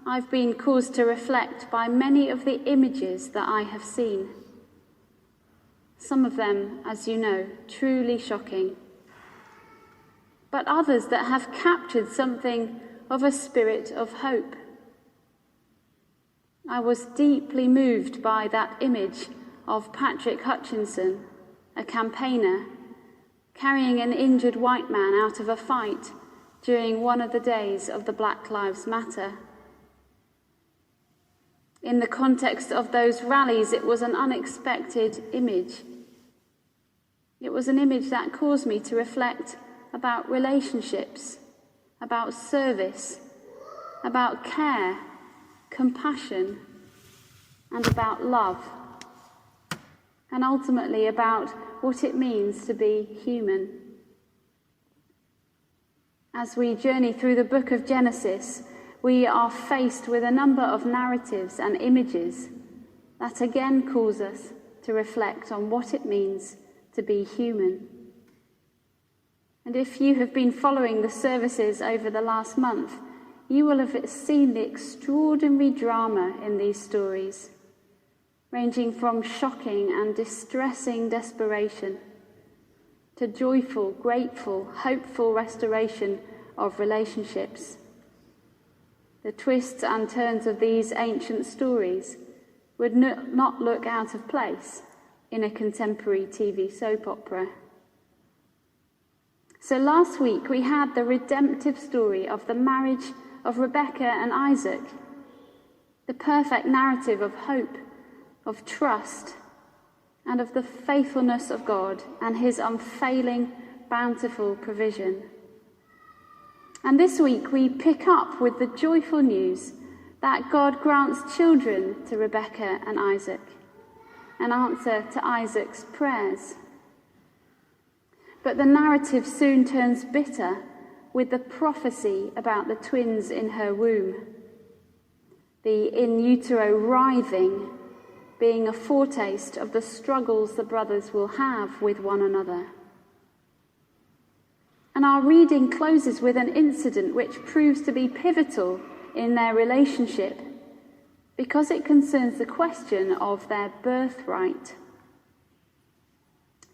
I've been caused to reflect by many of the images that I have seen. Some of them, as you know, truly shocking, but others that have captured something of a spirit of hope. I was deeply moved by that image of Patrick Hutchinson, a campaigner, carrying an injured white man out of a fight during one of the days of the Black Lives Matter. In the context of those rallies, it was an unexpected image. It was an image that caused me to reflect about relationships, about service, about care, compassion, and about love, and ultimately about what it means to be human. As we journey through the book of Genesis, we are faced with a number of narratives and images that again cause us to reflect on what it means to be human. And if you have been following the services over the last month, you will have seen the extraordinary drama in these stories, ranging from shocking and distressing desperation to joyful, grateful, hopeful restoration of relationships. The twists and turns of these ancient stories would not look out of place in a contemporary TV soap opera. So last week we had the redemptive story of the marriage of Rebecca and Isaac, the perfect narrative of hope, of trust, and of the faithfulness of God and his unfailing, bountiful provision. And this week we pick up with the joyful news that God grants children to Rebecca and Isaac, an answer to Isaac's prayers. But the narrative soon turns bitter with the prophecy about the twins in her womb, the in utero writhing being a foretaste of the struggles the brothers will have with one another. And our reading closes with an incident which proves to be pivotal in their relationship because it concerns the question of their birthright.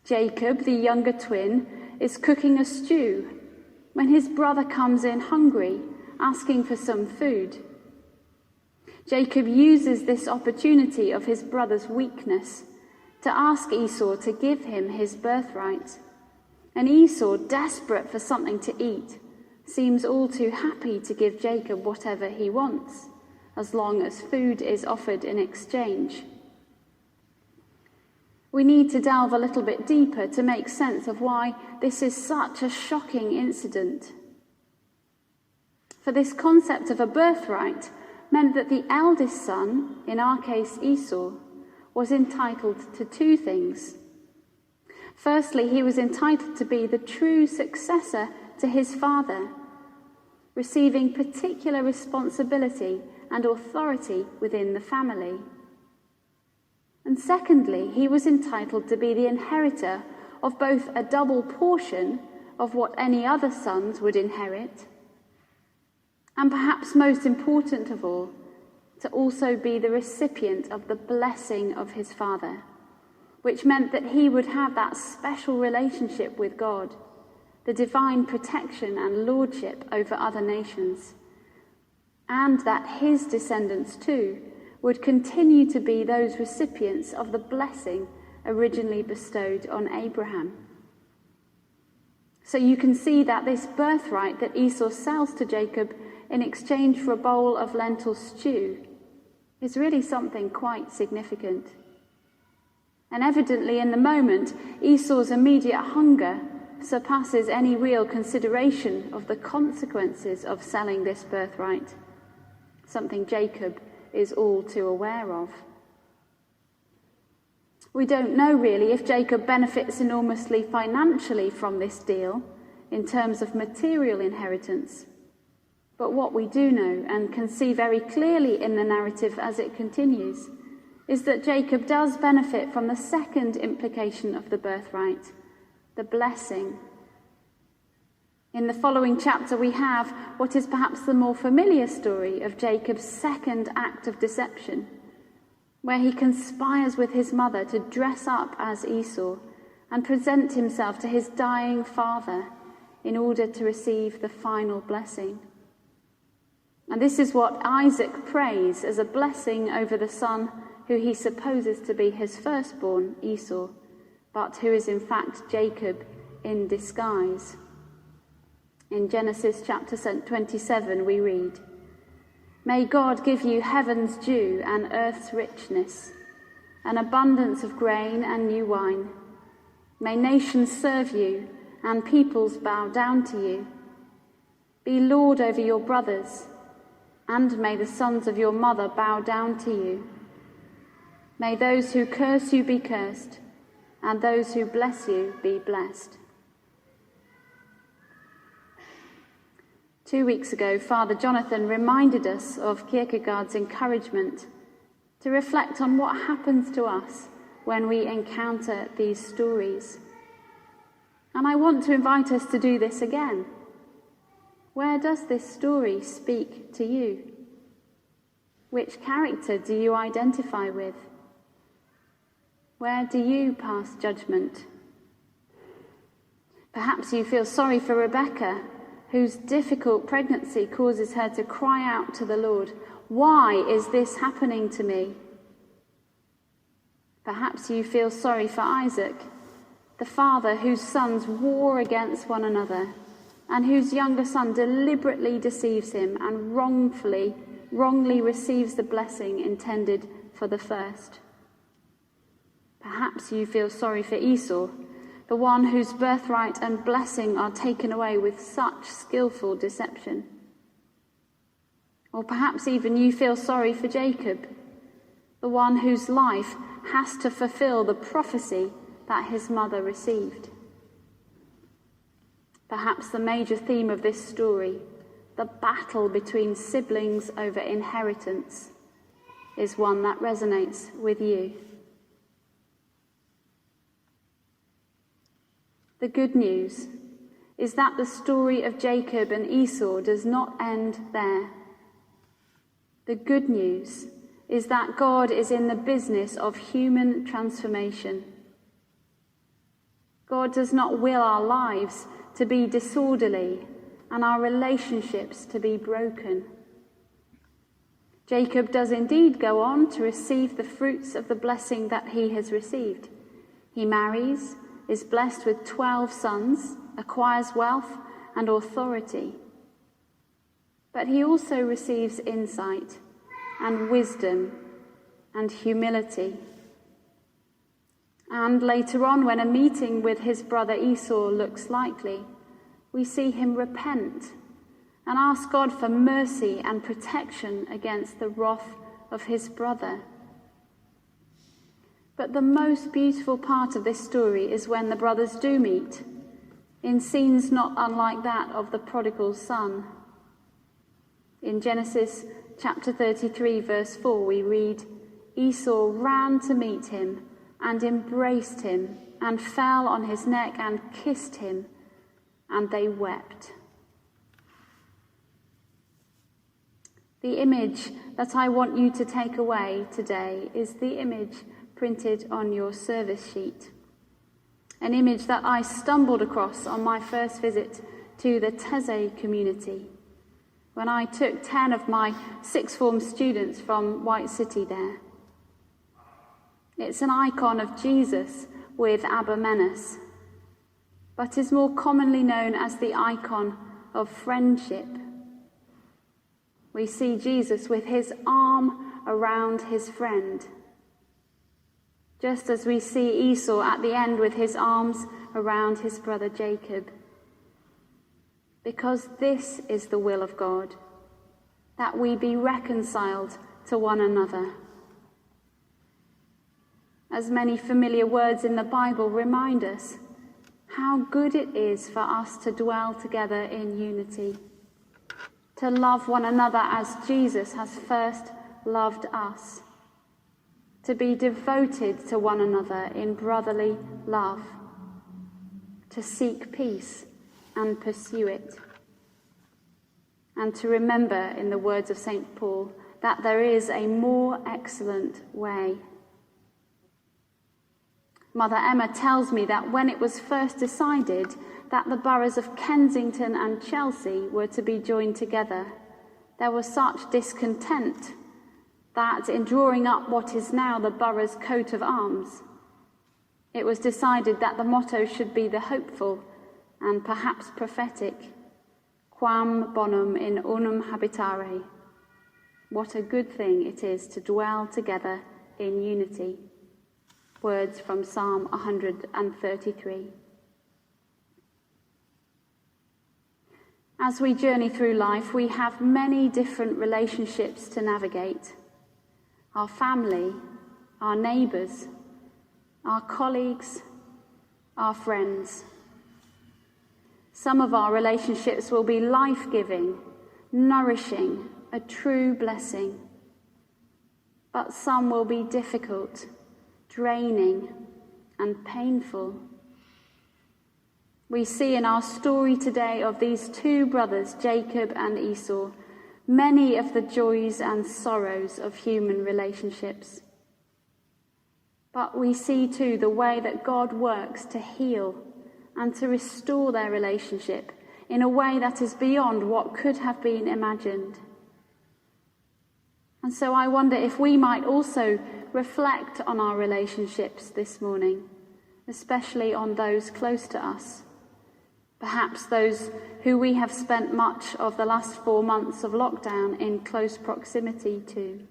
Jacob, the younger twin, is cooking a stew when his brother comes in hungry, asking for some food. Jacob uses this opportunity of his brother's weakness to ask Esau to give him his birthright. And Esau, desperate for something to eat, seems all too happy to give Jacob whatever he wants, as long as food is offered in exchange. We need to delve a little bit deeper to make sense of why this is such a shocking incident. For this concept of a birthright meant that the eldest son, in our case Esau, was entitled to two things. Firstly, he was entitled to be the true successor to his father, receiving particular responsibility and authority within the family. And secondly, he was entitled to be the inheritor of both a double portion of what any other sons would inherit, and perhaps most important of all, to also be the recipient of the blessing of his father, which meant that he would have that special relationship with God, the divine protection and lordship over other nations, and that his descendants too would continue to be those recipients of the blessing originally bestowed on Abraham. So you can see that this birthright that Esau sells to Jacob in exchange for a bowl of lentil stew is really something quite significant. And evidently in the moment, Esau's immediate hunger surpasses any real consideration of the consequences of selling this birthright, something Jacob is all too aware of. We don't know really if Jacob benefits enormously financially from this deal in terms of material inheritance. But what we do know and can see very clearly in the narrative as it continues is that Jacob does benefit from the second implication of the birthright, the blessing. In the following chapter, we have what is perhaps the more familiar story of Jacob's second act of deception, where he conspires with his mother to dress up as Esau and present himself to his dying father in order to receive the final blessing. And this is what Isaac prays as a blessing over the son who he supposes to be his firstborn, Esau, but who is in fact Jacob in disguise. In Genesis chapter 27 we read, "May God give you heaven's dew and earth's richness, an abundance of grain and new wine. May nations serve you and peoples bow down to you. Be Lord over your brothers, and may the sons of your mother bow down to you. May those who curse you be cursed, and those who bless you be blessed." 2 weeks ago, Father Jonathan reminded us of Kierkegaard's encouragement to reflect on what happens to us when we encounter these stories. And I want to invite us to do this again. Where does this story speak to you? Which character do you identify with? Where do you pass judgment? Perhaps you feel sorry for Rebecca, whose difficult pregnancy causes her to cry out to the Lord, "Why is this happening to me?" Perhaps you feel sorry for Isaac, the father whose sons war against one another, and whose younger son deliberately deceives him and wrongly receives the blessing intended for the first. Perhaps you feel sorry for Esau, the one whose birthright and blessing are taken away with such skillful deception. Or perhaps even you feel sorry for Jacob, the one whose life has to fulfill the prophecy that his mother received. Perhaps the major theme of this story, the battle between siblings over inheritance, is one that resonates with you. The good news is that the story of Jacob and Esau does not end there. The good news is that God is in the business of human transformation. God does not will our lives to be disorderly and our relationships to be broken. Jacob does indeed go on to receive the fruits of the blessing that he has received. He marries, is blessed with 12 sons, acquires wealth and authority. But he also receives insight and wisdom and humility. And later on, when a meeting with his brother Esau looks likely, we see him repent and ask God for mercy and protection against the wrath of his brother. But the most beautiful part of this story is when the brothers do meet, in scenes not unlike that of the prodigal son. In Genesis chapter 33, verse 4, we read, "Esau ran to meet him and embraced him and fell on his neck and kissed him, and they wept." The image that I want you to take away today is the image printed on your service sheet. An image that I stumbled across on my first visit to the Taizé community, when I took 10 of my sixth form students from White City there. It's an icon of Jesus with Abbots, but is more commonly known as the icon of friendship. We see Jesus with his arm around his friend, just as we see Esau at the end with his arms around his brother Jacob. Because this is the will of God, that we be reconciled to one another. As many familiar words in the Bible remind us how good it is for us to dwell together in unity, to love one another as Jesus has first loved us, to be devoted to one another in brotherly love, to seek peace and pursue it. And to remember, in the words of St. Paul, that there is a more excellent way. Mother Emma tells me that when it was first decided that the boroughs of Kensington and Chelsea were to be joined together, there was such discontent that in drawing up what is now the borough's coat of arms, it was decided that the motto should be the hopeful and perhaps prophetic, Quam bonum in unum habitare. What a good thing it is to dwell together in unity. Words from Psalm 133. As we journey through life, we have many different relationships to navigate. Our family, our neighbours, our colleagues, our friends. Some of our relationships will be life-giving, nourishing, a true blessing. But some will be difficult, draining, and painful. We see in our story today of these two brothers, Jacob and Esau, many of the joys and sorrows of human relationships. But we see too the way that God works to heal and to restore their relationship in a way that is beyond what could have been imagined. And so I wonder if we might also reflect on our relationships this morning, especially on those close to us, perhaps those who we have spent much of the last 4 months of lockdown in close proximity to.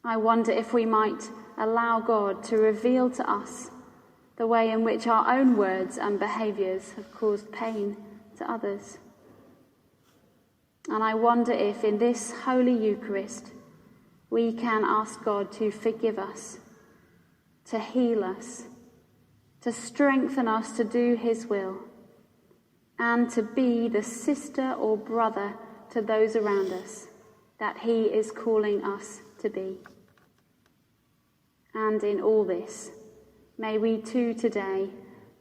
I wonder if we might allow God to reveal to us the way in which our own words and behaviours have caused pain to others. And I wonder if in this Holy Eucharist we can ask God to forgive us, to heal us, to strengthen us to do his will, and to be the sister or brother to those around us that he is calling us to be. And in all this, may we too today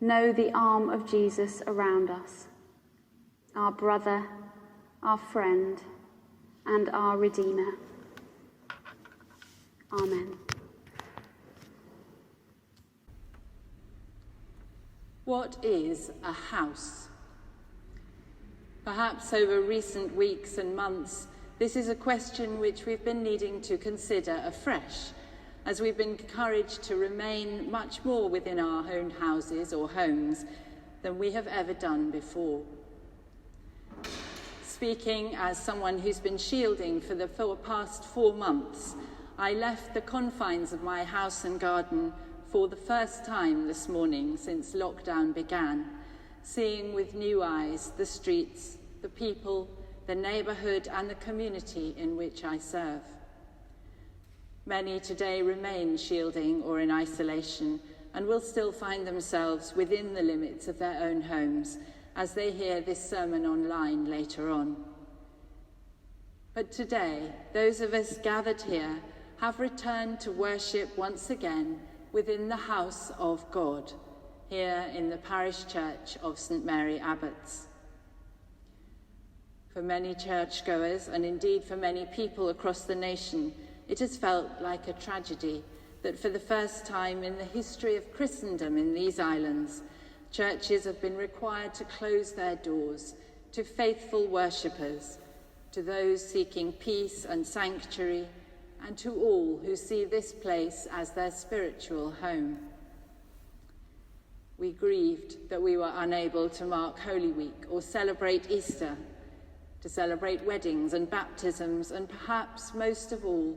know the arm of Jesus around us, our brother, our friend, and our Redeemer. Amen. What is a house? Perhaps over recent weeks and months, this is a question which we've been needing to consider afresh, as we've been encouraged to remain much more within our own houses or homes than we have ever done before. Speaking as someone who's been shielding for the past 4 months, I left the confines of my house and garden for the first time this morning since lockdown began, seeing with new eyes the streets, the people, the neighbourhood and the community in which I serve. Many today remain shielding or in isolation and will still find themselves within the limits of their own homes as they hear this sermon online later on. But today, those of us gathered here have returned to worship once again within the house of God, here in the parish church of St. Mary Abbots. For many churchgoers, and indeed for many people across the nation, it has felt like a tragedy that for the first time in the history of Christendom in these islands, churches have been required to close their doors to faithful worshippers, to those seeking peace and sanctuary, and to all who see this place as their spiritual home. We grieved that we were unable to mark Holy Week or celebrate Easter, to celebrate weddings and baptisms, and perhaps most of all,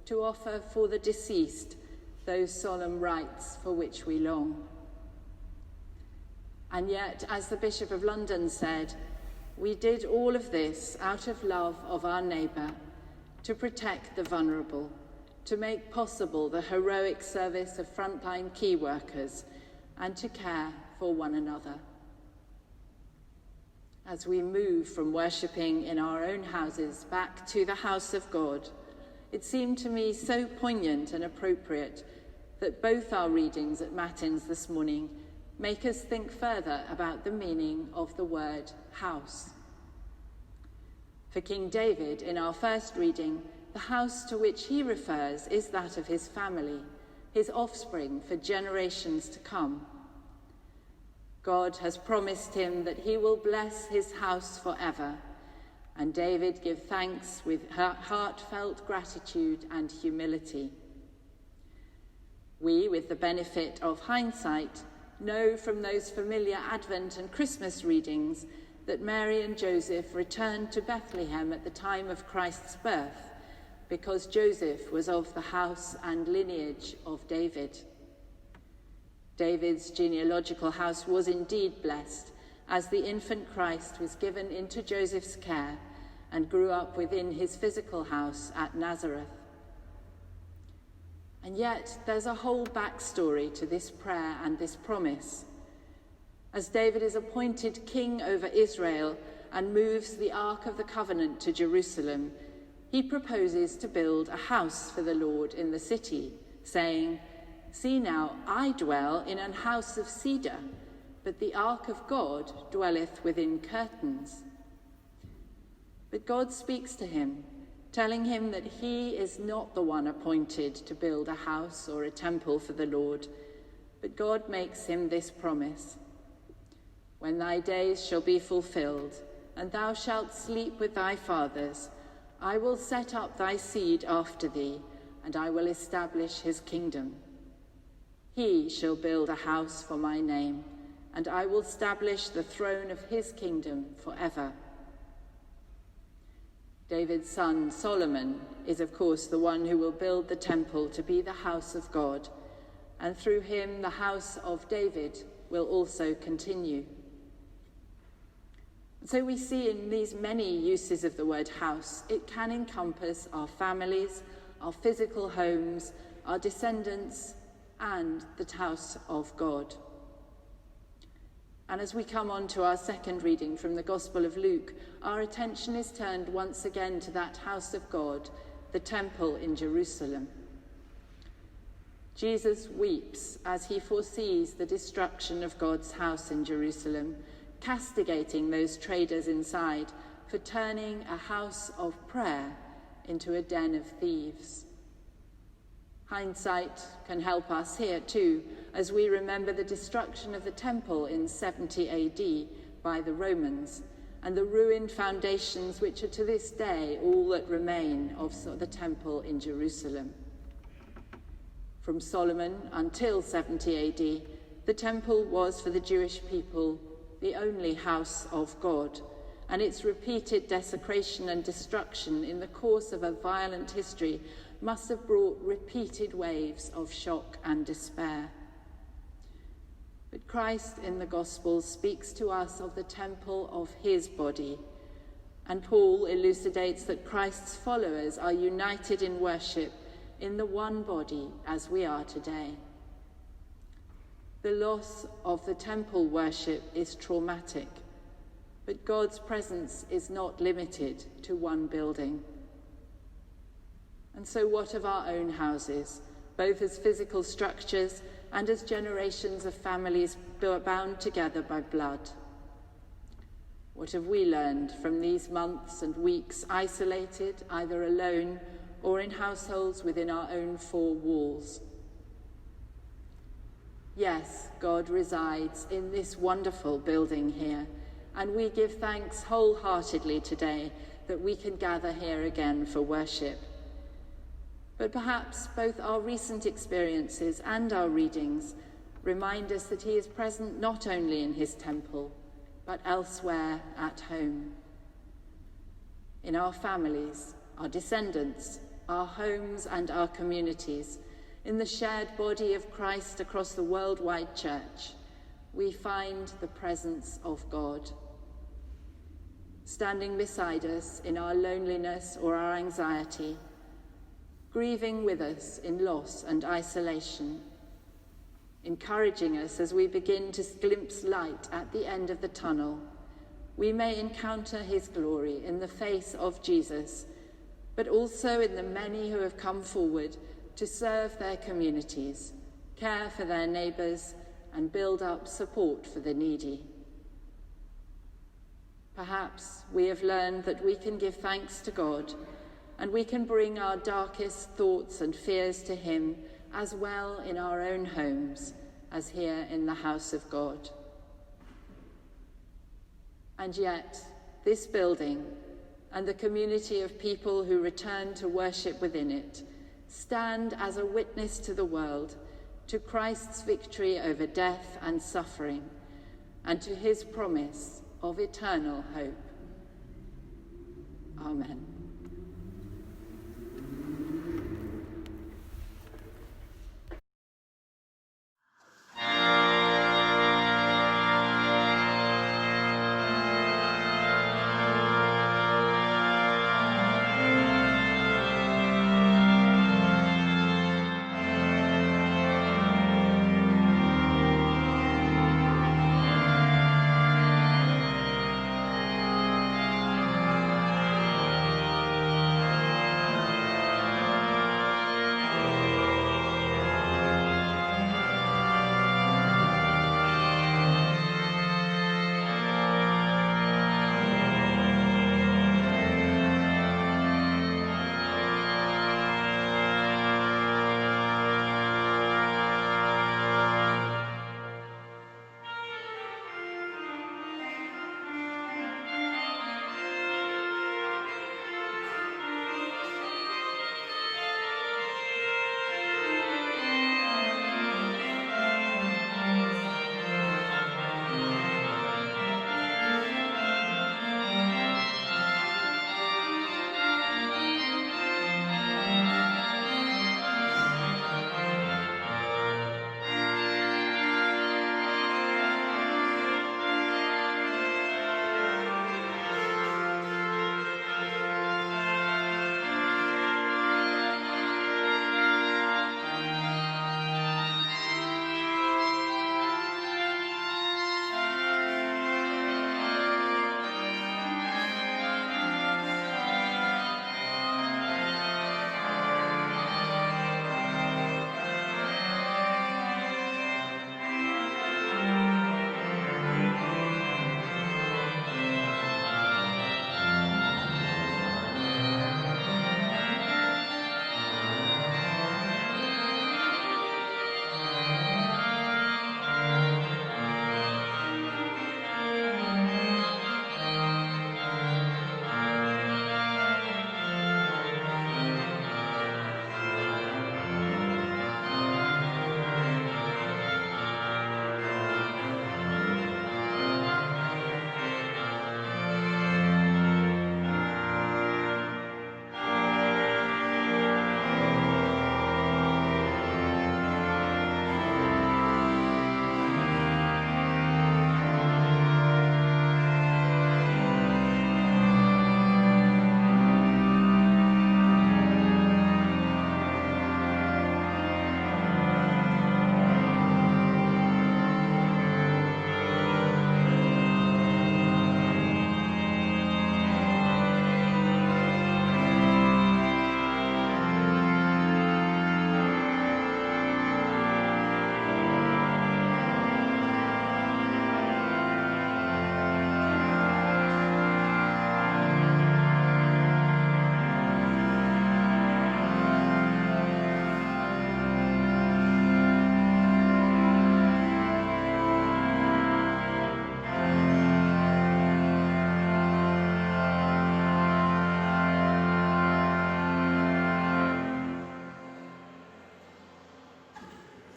to offer for the deceased those solemn rites for which we long. And yet, as the Bishop of London said, we did all of this out of love of our neighbour, to protect the vulnerable, to make possible the heroic service of frontline key workers, and to care for one another. As we move from worshipping in our own houses back to the house of God, it seemed to me so poignant and appropriate that both our readings at Matins this morning make us think further about the meaning of the word house. For King David, in our first reading, the house to which he refers is that of his family, his offspring for generations to come. God has promised him that he will bless his house forever, and David gives thanks with heartfelt gratitude and humility. We, with the benefit of hindsight, know from those familiar Advent and Christmas readings that Mary and Joseph returned to Bethlehem at the time of Christ's birth, because Joseph was of the house and lineage of David. David's genealogical house was indeed blessed, as the infant Christ was given into Joseph's care and grew up within his physical house at Nazareth. And yet there's a whole backstory to this prayer and this promise. As David is appointed king over Israel and moves the Ark of the Covenant to Jerusalem, he proposes to build a house for the Lord in the city, saying, "See now, I dwell in an house of cedar, but the ark of God dwelleth within curtains." But God speaks to him, telling him that he is not the one appointed to build a house or a temple for the Lord, but God makes him this promise: "When thy days shall be fulfilled, and thou shalt sleep with thy fathers, I will set up thy seed after thee, and I will establish his kingdom. He shall build a house for my name, and I will establish the throne of his kingdom forever." David's son Solomon is, of course, the one who will build the temple to be the house of God, and through him the house of David will also continue. So we see in these many uses of the word house, it can encompass our families, our physical homes, our descendants, and the house of God. And as we come on to our second reading from the Gospel of Luke, our attention is turned once again to that house of God, the temple in Jerusalem. Jesus weeps as he foresees the destruction of God's house in Jerusalem, castigating those traders inside for turning a house of prayer into a den of thieves. Hindsight can help us here too, as we remember the destruction of the temple in 70 AD by the Romans, and the ruined foundations which are to this day all that remain of the temple in Jerusalem. From Solomon until 70 AD, the temple was for the Jewish people the only house of God, and its repeated desecration and destruction in the course of a violent history must have brought repeated waves of shock and despair. But Christ in the Gospels speaks to us of the temple of his body, and Paul elucidates that Christ's followers are united in worship in the one body as we are today. The loss of the temple worship is traumatic, but God's presence is not limited to one building. And so what of our own houses, both as physical structures and as generations of families bound together by blood? What have we learned from these months and weeks isolated, either alone or in households within our own four walls? Yes, God resides in this wonderful building here, and we give thanks wholeheartedly today that we can gather here again for worship. But perhaps both our recent experiences and our readings remind us that he is present not only in his temple, but elsewhere at home. In our families, our descendants, our homes and our communities, in the shared body of Christ across the worldwide church, we find the presence of God. Standing beside us in our loneliness or our anxiety, grieving with us in loss and isolation, encouraging us as we begin to glimpse light at the end of the tunnel, we may encounter his glory in the face of Jesus, but also in the many who have come forward to serve their communities, care for their neighbours, and build up support for the needy. Perhaps we have learned that we can give thanks to God, and we can bring our darkest thoughts and fears to him as well in our own homes as here in the house of God. And yet, this building and the community of people who return to worship within it stand as a witness to the world to Christ's victory over death and suffering, and to his promise of eternal hope. Amen.